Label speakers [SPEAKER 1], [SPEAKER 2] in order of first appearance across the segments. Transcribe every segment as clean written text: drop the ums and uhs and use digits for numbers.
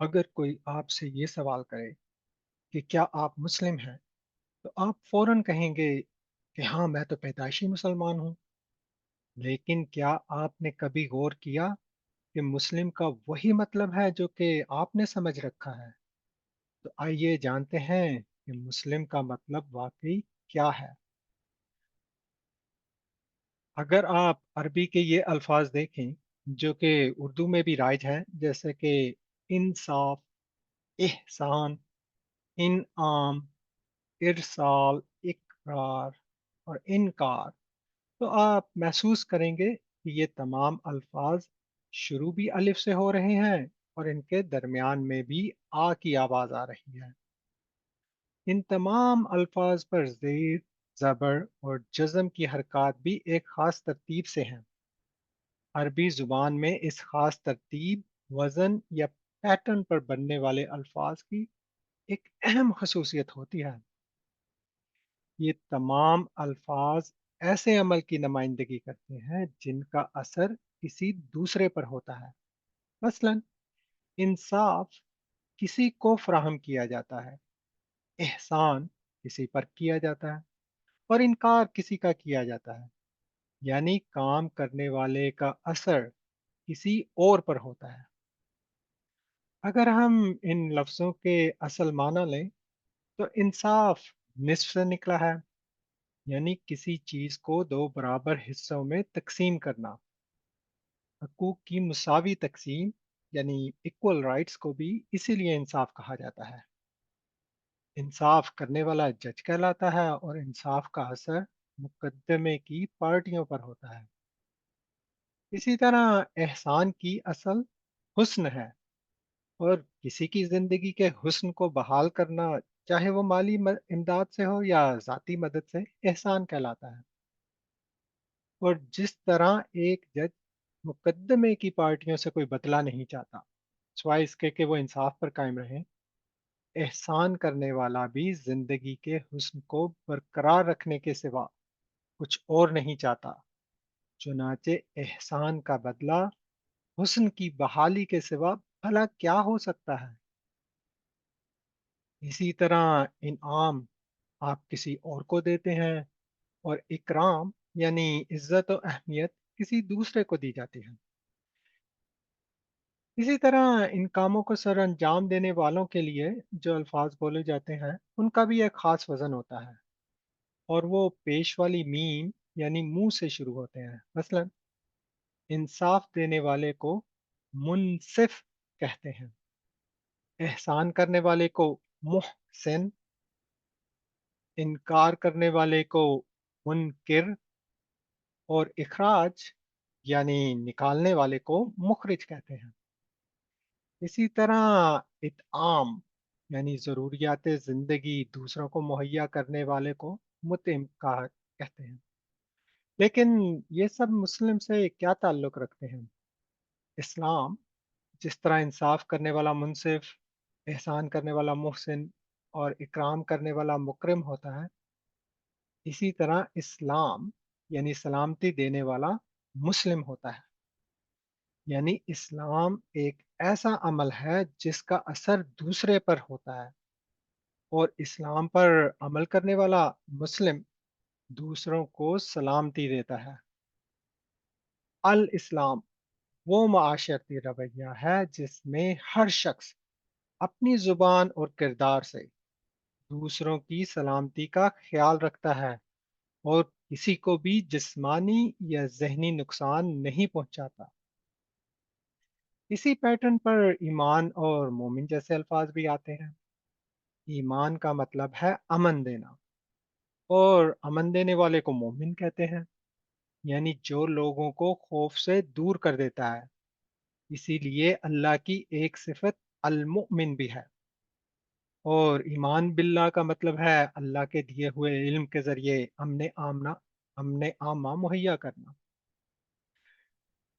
[SPEAKER 1] अगर कोई आपसे ये सवाल करे कि क्या आप मुस्लिम हैं, तो आप फौरन कहेंगे कि हाँ, मैं तो पैदाइशी मुसलमान हूँ। लेकिन क्या आपने कभी गौर किया कि मुस्लिम का वही मतलब है जो कि आपने समझ रखा है? तो आइए जानते हैं कि मुस्लिम का मतलब वाकई क्या है। अगर आप अरबी के ये अल्फाज देखें जो कि उर्दू में भी राइज हैं, जैसे कि इंसाफ, इहसान, इनआम, इरसाल, इकरार और इनकार, तो आप महसूस करेंगे कि ये तमाम अल्फाज शुरू भी अलिफ से हो रहे हैं और इनके दरमियान में भी आ की आवाज आ रही है। इन तमाम अल्फाज पर ज़ेर, ज़बर और जज़म की हरकत भी एक खास तरतीब से हैं। अरबी ज़ुबान में इस खास तरतीब, वज़न या पैटर्न पर बनने वाले अल्फाज की एक अहम खसूसियत होती है। ये तमाम अल्फाज ऐसे अमल की नुमाइंदगी करते हैं जिनका असर किसी दूसरे पर होता है। मसलन इंसाफ किसी को फराहम किया जाता है, एहसान किसी पर किया जाता है और इनकार किसी का किया जाता है। यानी काम करने वाले का असर किसी और पर होता है। अगर हम इन लफ्ज़ों के असल माना लें तो इंसाफ निस्फ से निकला है, यानी किसी चीज को दो बराबर हिस्सों में तकसीम करना। हकूक की मुसावी तकसीम यानी इक्वल राइट्स को भी इसीलिए इंसाफ कहा जाता है। इंसाफ करने वाला जज कहलाता है और इंसाफ का असर मुकदमे की पार्टियों पर होता है। इसी तरह एहसान की असल हुस्न है और किसी की जिंदगी के हुस्न को बहाल करना, चाहे वो माली इमदाद से हो या जाती मदद से, एहसान कहलाता है। और जिस तरह एक जज मुकदमे की पार्टियों से कोई बदला नहीं चाहता, सिवाय इसके कि वो इंसाफ पर कायम रहे, एहसान करने वाला भी जिंदगी के हुस्न को बरकरार रखने के सिवा कुछ और नहीं चाहता। चुनाचे एहसान का बदला हुस्न की बहाली के सिवा भला क्या हो सकता है। इसी तरह इनाम आप किसी और को देते हैं और इकराम यानी इज्जत और अहमियत किसी दूसरे को दी जाती है। इसी तरह इन कामों को सर अंजाम देने वालों के लिए जो अल्फाज बोले जाते हैं उनका भी एक खास वजन होता है और वो पेश वाली मीम यानी मुंह से शुरू होते हैं। मसलन इंसाफ देने वाले को मुनसिफ कहते हैं, एहसान करने वाले को मुहसिन, इनकार करने वाले को मुनकिर और इखराज यानी निकालने वाले को मुखरिज कहते हैं। इसी तरह इतआम यानी ज़रूरियात ज़िंदगी दूसरों को मुहैया करने वाले को मुतिम कहा कहते हैं। लेकिन ये सब मुस्लिम से क्या ताल्लुक़ रखते हैं? इस्लाम जिस तरह इंसाफ करने वाला मुनसिफ, एहसान करने वाला मुहसिन और इकराम करने वाला मुकरिम होता है, इसी तरह इस्लाम यानी सलामती देने वाला मुस्लिम होता है। यानी इस्लाम एक ऐसा अमल है जिसका असर दूसरे पर होता है और इस्लाम पर अमल करने वाला मुस्लिम दूसरों को सलामती देता है। अल इस्लाम वो माशरती रवैया है जिसमें हर शख्स अपनी जुबान और किरदार से दूसरों की सलामती का ख्याल रखता है और किसी को भी जिस्मानी या जहनी नुकसान नहीं पहुंचाता। इसी पैटर्न पर ईमान और मोमिन जैसे अल्फाज भी आते हैं। ईमान का मतलब है अमन देना और अमन देने वाले को मोमिन कहते हैं, यानी जो लोगों को खौफ से दूर कर देता है। इसीलिए अल्लाह की एक सिफत अल मुमिन भी है। और ईमान बिल्लाह का मतलब है अल्लाह के दिए हुए इल्म के जरिए अमने आमा मुहैया करना।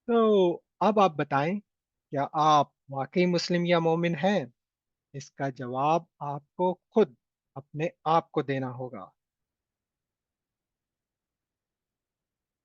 [SPEAKER 1] तो अब आप बताएं, क्या आप वाकई मुस्लिम या मोमिन हैं? इसका जवाब आपको खुद अपने आप को देना होगा।